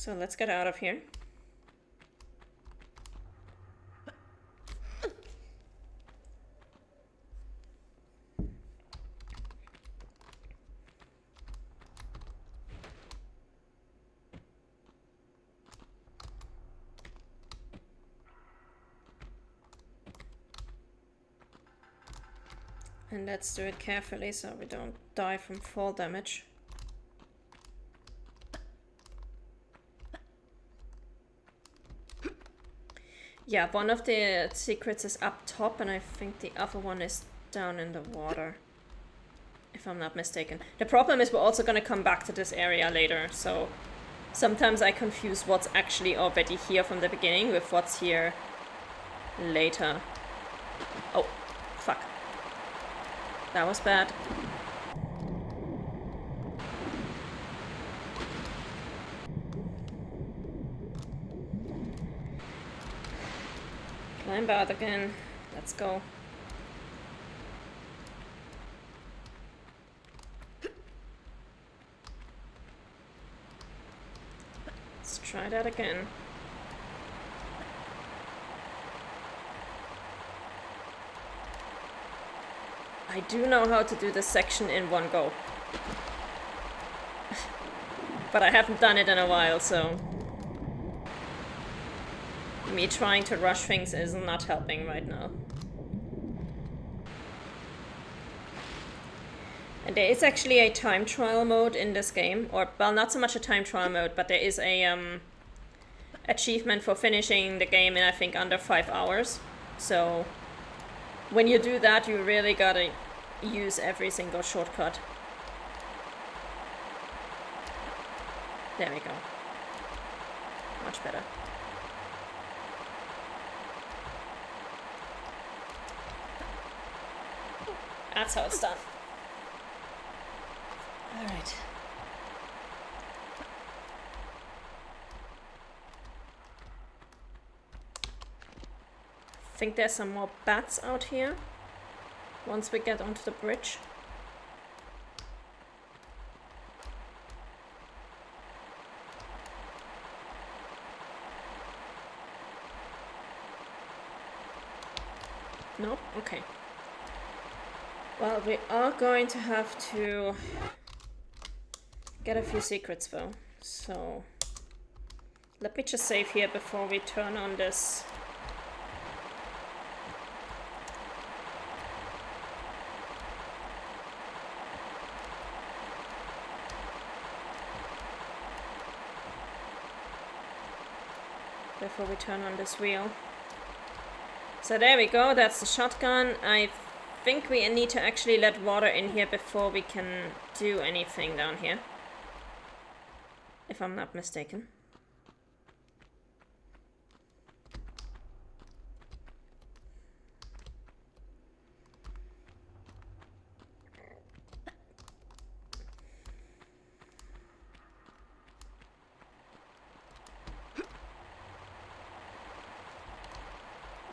So let's get out of here. And let's do it carefully so we don't die from fall damage. Yeah, one of the secrets is up top and I think the other one is down in the water, if I'm not mistaken. The problem is we're also going to come back to this area later, so sometimes I confuse what's actually already here from the beginning with what's here later. Oh, fuck. That was bad. Climb out again. Let's go. Let's try that again. I do know how to do this section in one go. But I haven't done it in a while, so... me trying to rush things is not helping right now. And there is actually a time trial mode in this game. Or, well, not so much a time trial mode, but there is a achievement for finishing the game in, I think, under 5 hours. So... when you do that, you really gotta use every single shortcut. There we go. Much better. That's how it's done. Alright. I think there's some more bats out here once we get onto the bridge. No? Okay. Well, we are going to have to get a few secrets though, so let me just save here before we turn on this. Before we turn on this wheel. So there we go, that's the shotgun. I think we need to actually let water in here before we can do anything down here. If I'm not mistaken.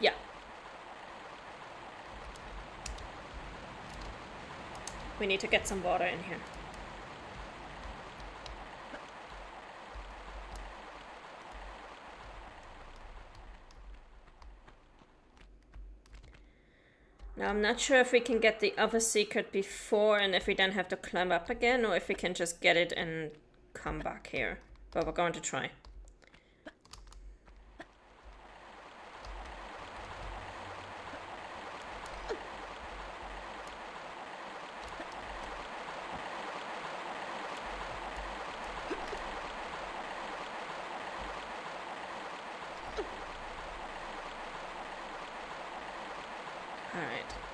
Yeah. We need to get some water in here. Now I'm not sure if we can get the other secret before and if we then have to climb up again, or if we can just get it and come back here. But we're going to try.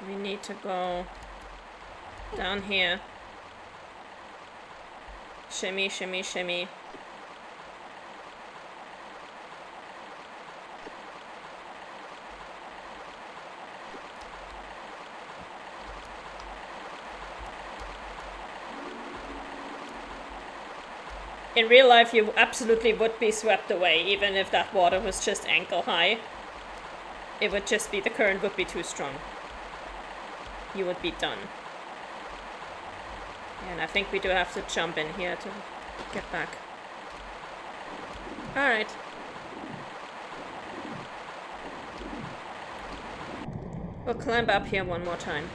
We need to go down here. Shimmy, shimmy, shimmy. In real life, you absolutely would be swept away, even if that water was just ankle high. It would just be, the current would be too strong. You would be done. And I think we do have to jump in here to get back. Alright. We'll climb up here one more time.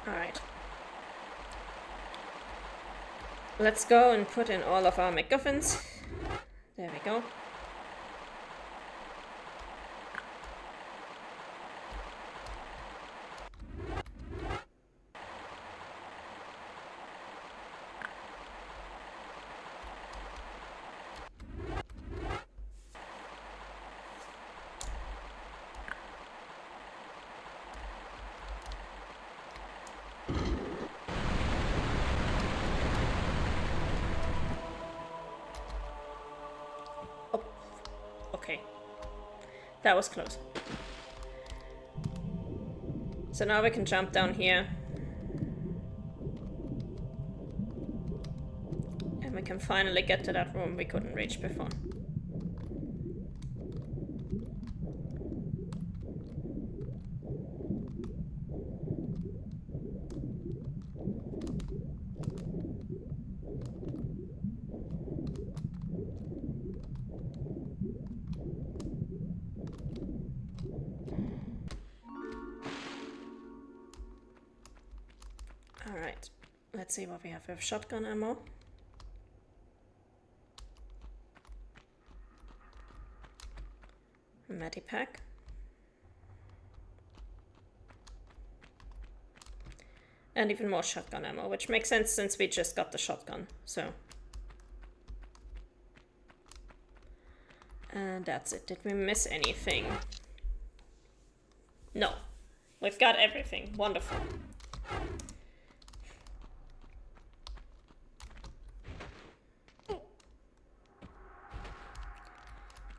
Alright. Let's go and put in all of our MacGuffins. There we go. Okay. That was close. So now we can jump down here. And we can finally get to that room we couldn't reach before. Alright, let's see what we have. We have shotgun ammo. Medipack. And even more shotgun ammo, which makes sense since we just got the shotgun, so. And that's it. Did we miss anything? No. We've got everything. Wonderful.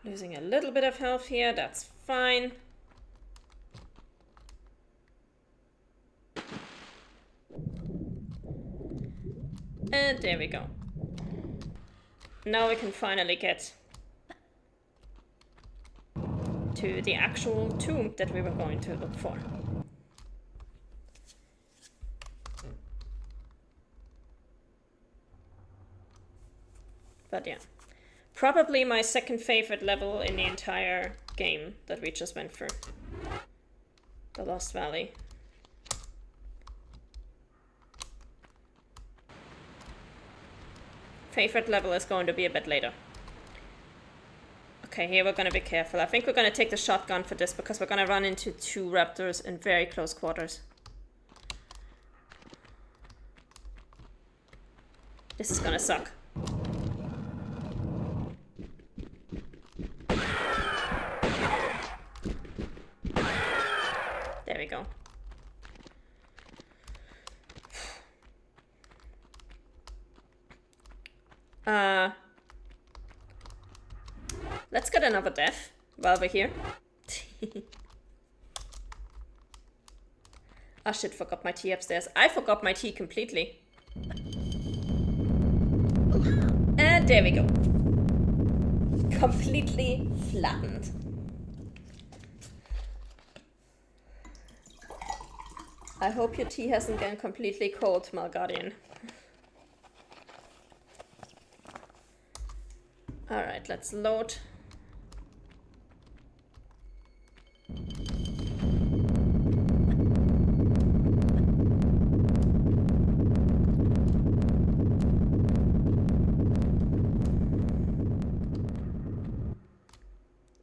Losing a little bit of health here, that's fine. And there we go. Now we can finally get to the actual tomb that we were going to look for. But yeah. Probably my second favorite level in the entire game that we just went through. The Lost Valley. Favorite level is going to be a bit later. Okay, here we're going to be careful. I think we're going to take the shotgun for this because we're going to run into two raptors in very close quarters. This is going to suck. There we go. Let's get another death while we're here. Oh shit, forgot my tea upstairs. I forgot my tea completely. And there we go. Completely flattened. I hope your tea hasn't gone completely cold, Malguardian. Alright, let's load.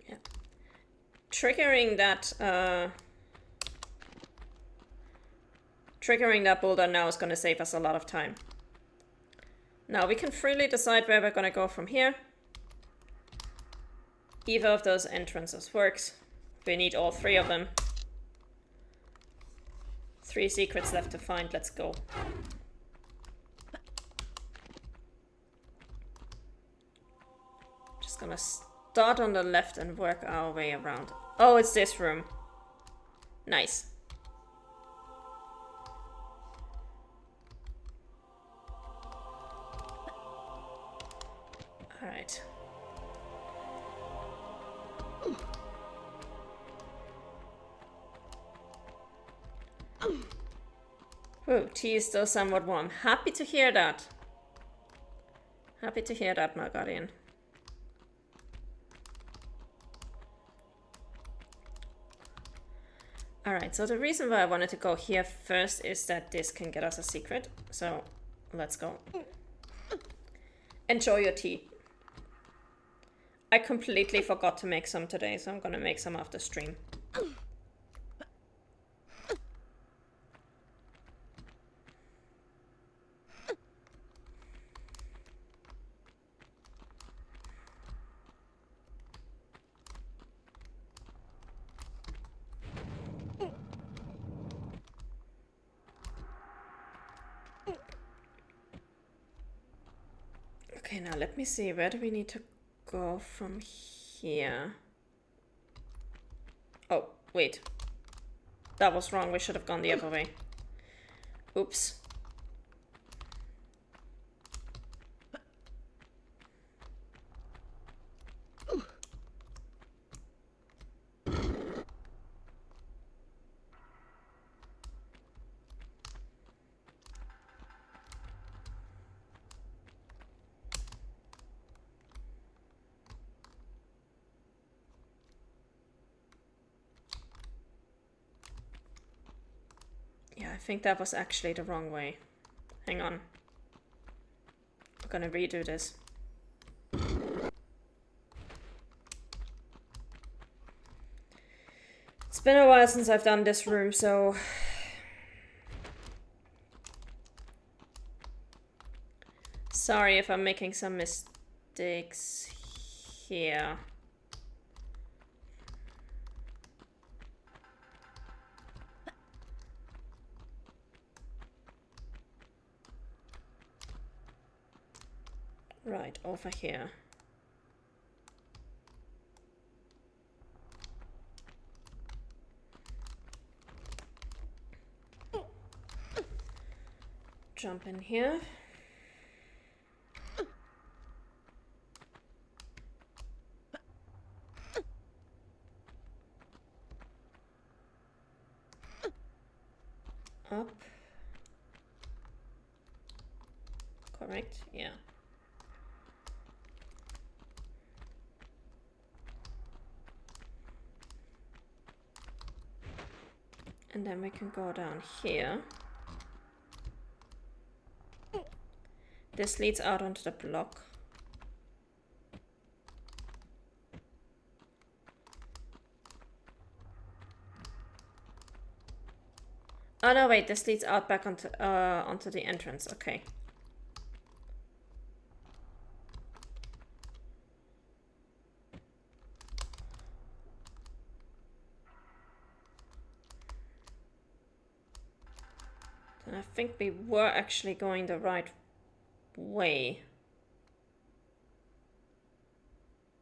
Yeah. Triggering that boulder now is going to save us a lot of time. Now we can freely decide where we're going to go from here. Either of those entrances works. We need all three of them. 3 secrets left to find. Let's go. Just gonna start on the left and work our way around. Oh, it's this room. Nice. All right. Ooh, tea is still somewhat warm. Happy to hear that. Happy to hear that, my guardian. Alright, so the reason why I wanted to go here first is that this can get us a secret. So, let's go. Enjoy your tea. I completely forgot to make some today, so I'm gonna make some after stream. Okay, now let me see, where do we need to go from here? Oh, wait. That was wrong, we should have gone the other way. Oops. I think that was actually the wrong way. Hang on. I'm gonna redo this. It's been a while since I've done this room, so... Sorry if I'm making some mistakes here. Right, over here. Jump in here. Up. Correct, yeah. And then we can go down here. This leads out onto the block. Oh no, wait, this leads out back onto the entrance, okay. I think we were actually going the right way,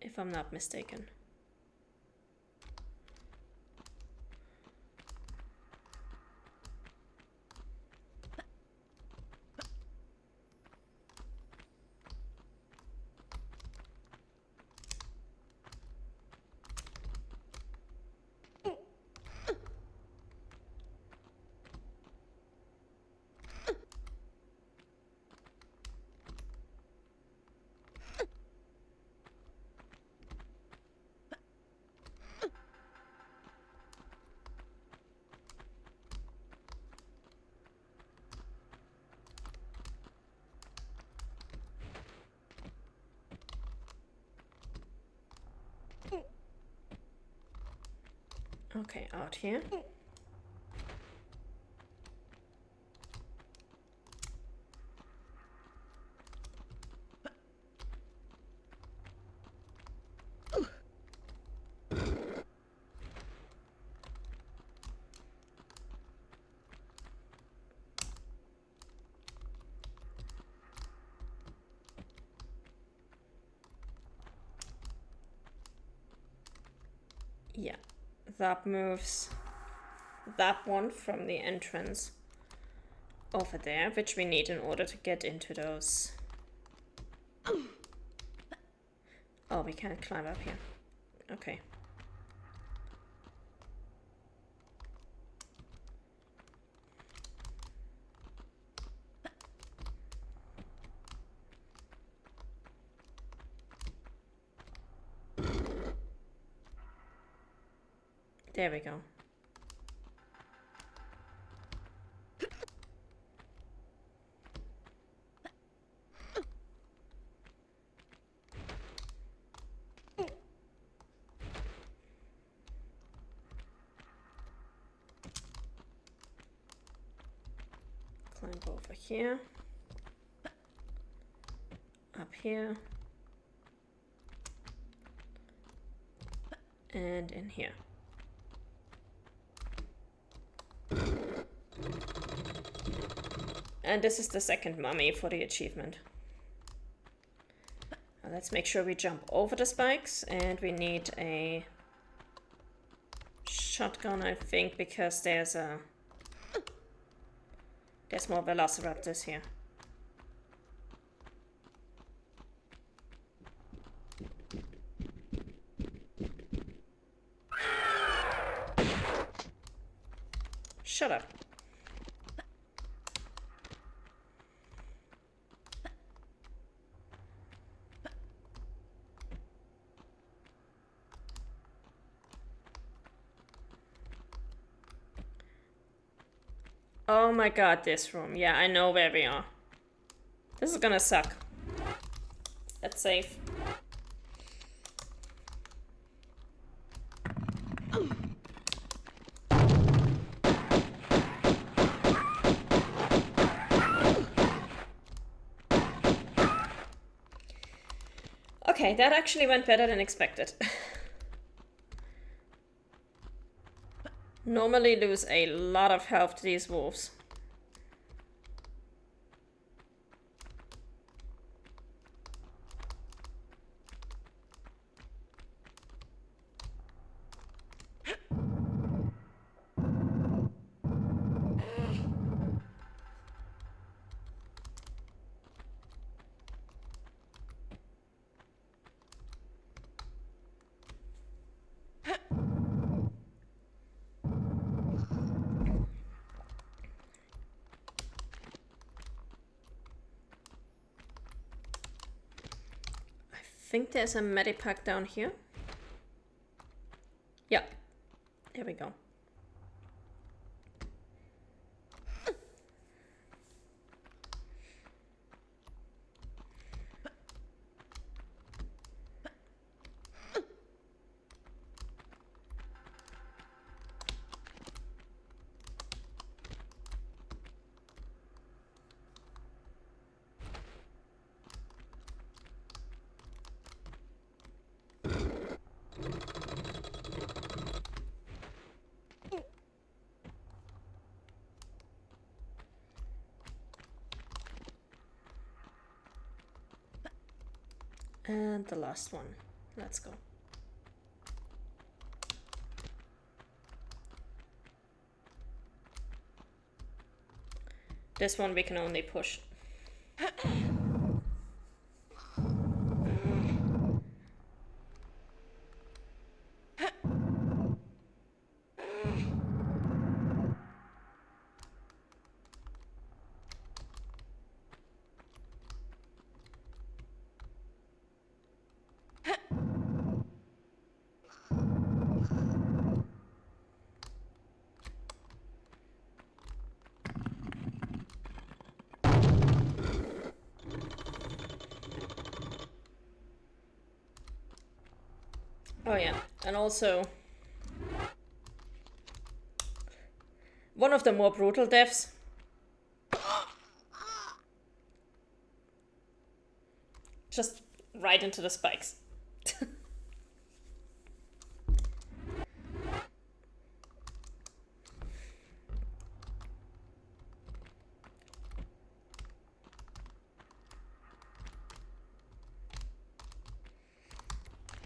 if I'm not mistaken. Okay, out here. Yeah, that moves that one from the entrance over there, which we need in order to get into those. Oh, we can't climb up here. Okay. There we go. Climb over here. Up here. And in here. And this is the second mummy for the achievement. Now let's make sure we jump over the spikes, and we need a shotgun, I think, because there's more velociraptors here. Shut up. Oh my god, this room. Yeah, I know where we are. This is gonna suck. That's safe. Okay, that actually went better than expected. Normally lose a lot of health to these wolves. I think there's a medipack down here. Yeah, there we go. And the last one. Let's go. This one we can only push. Oh yeah, and also one of the more brutal deaths. Just right into the spikes.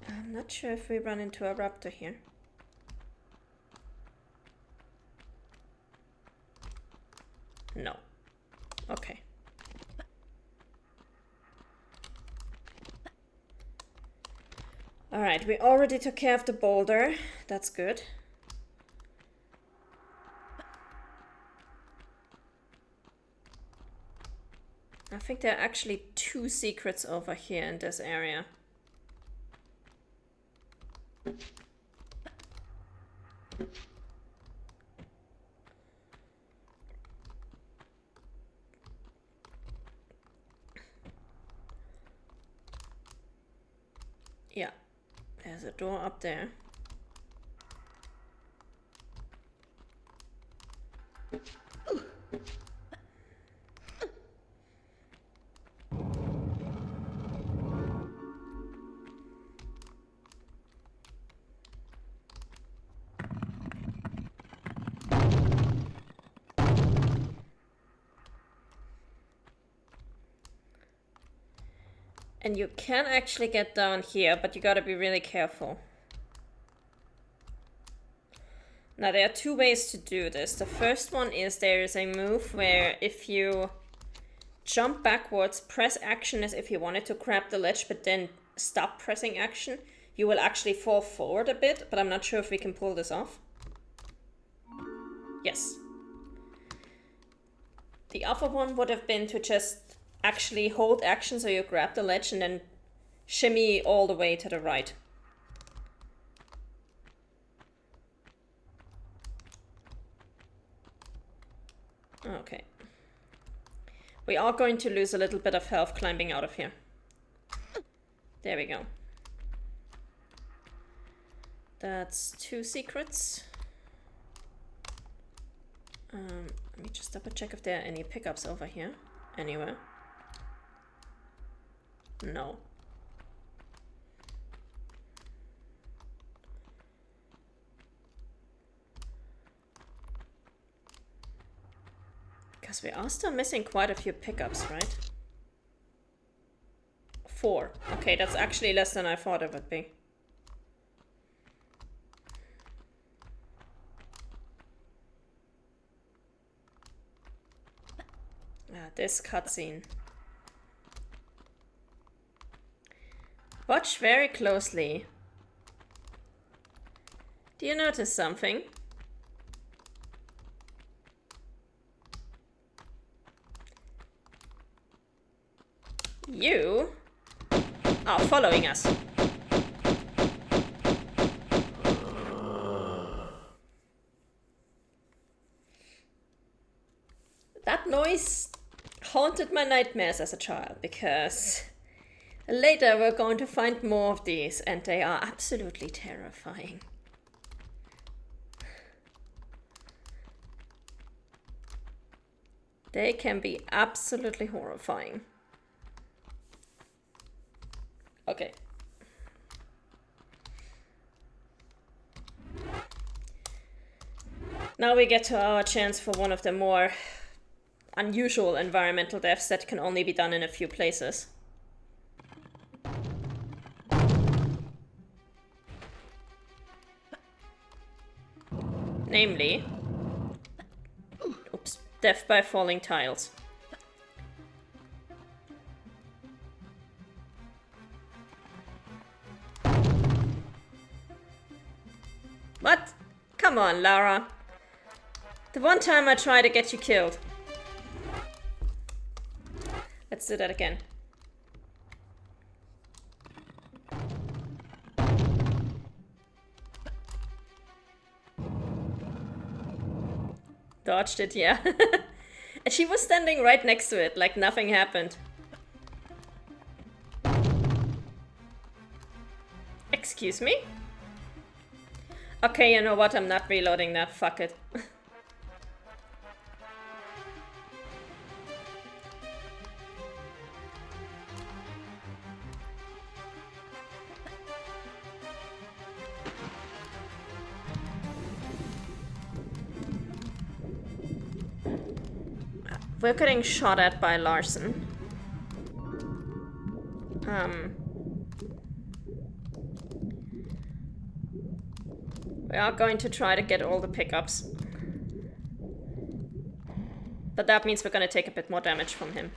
I'm not sure if we run into a raptor here. No. Okay. Alright, we already took care of the boulder. That's good. I think there are actually 2 secrets over here in this area. Yeah, there's a door up there. And you can actually get down here, but you gotta be really careful. Now there are 2 ways to do this. The first one is there is a move where if you jump backwards, press action as if you wanted to grab the ledge, but then stop pressing action, you will actually fall forward a bit, but I'm not sure if we can pull this off. Yes. The other one would have been to just actually hold action so you grab the ledge and then shimmy all the way to the right. Okay. We are going to lose a little bit of health climbing out of here. There we go. That's 2 secrets. Let me just double check if there are any pickups over here. Anywhere. No. Because we are still missing quite a few pickups, right? 4. Okay, that's actually less than I thought it would be. This cutscene. Watch very closely. Do you notice something? You are following us. That noise haunted my nightmares as a child, because later we're going to find more of these, and they are absolutely terrifying. They can be absolutely horrifying. Okay. Now we get to our chance for one of the more unusual environmental deaths that can only be done in a few places. Namely, oops, death by falling tiles. What? Come on, Lara. The one time I try to get you killed. Let's do that again. Dodged it, yeah. And she was standing right next to it, like nothing happened. Excuse me? Okay, you know what? I'm not reloading that. Fuck it. We're getting shot at by Larson. We are going to try to get all the pickups. But that means we're gonna take a bit more damage from him.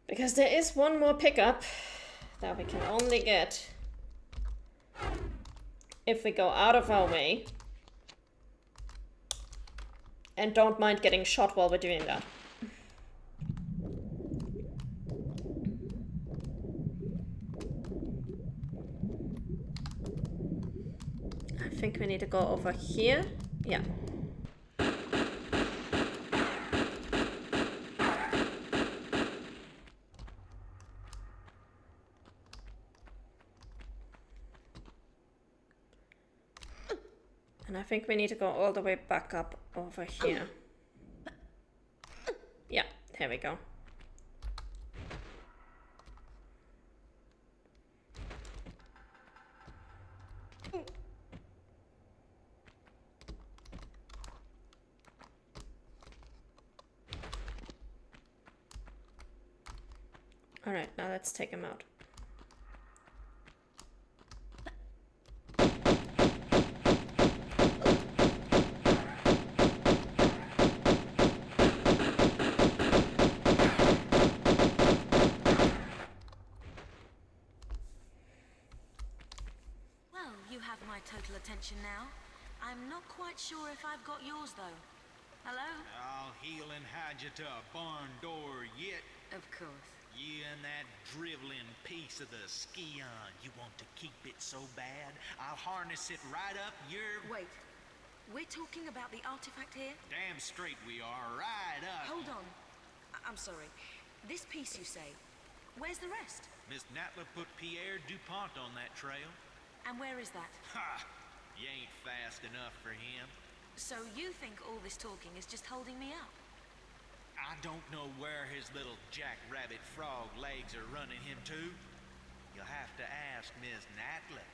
Because there is one more pickup that we can only get if we go out of our way and don't mind getting shot while we're doing that. I think we need to go over here. Yeah. And I think we need to go all the way back up over here. Yeah, here we go. All right, now let's take him out. Total attention now. I'm not quite sure if I've got yours though. Hello? I'll heel and hide you to a barn door yet. Of course. You and that driveling piece of the ski-on. You want to keep it so bad? I'll harness it right up your... Wait. We're talking about the artifact here? Damn straight we are. Right up. Hold on. I'm sorry. This piece you say. Where's the rest? Miss Natla put Pierre DuPont on that trail. And where is that? Ha! You ain't fast enough for him. So you think all this talking is just holding me up? I don't know where his little jackrabbit frog legs are running him to. You'll have to ask Miss Natla.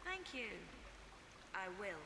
Thank you. I will.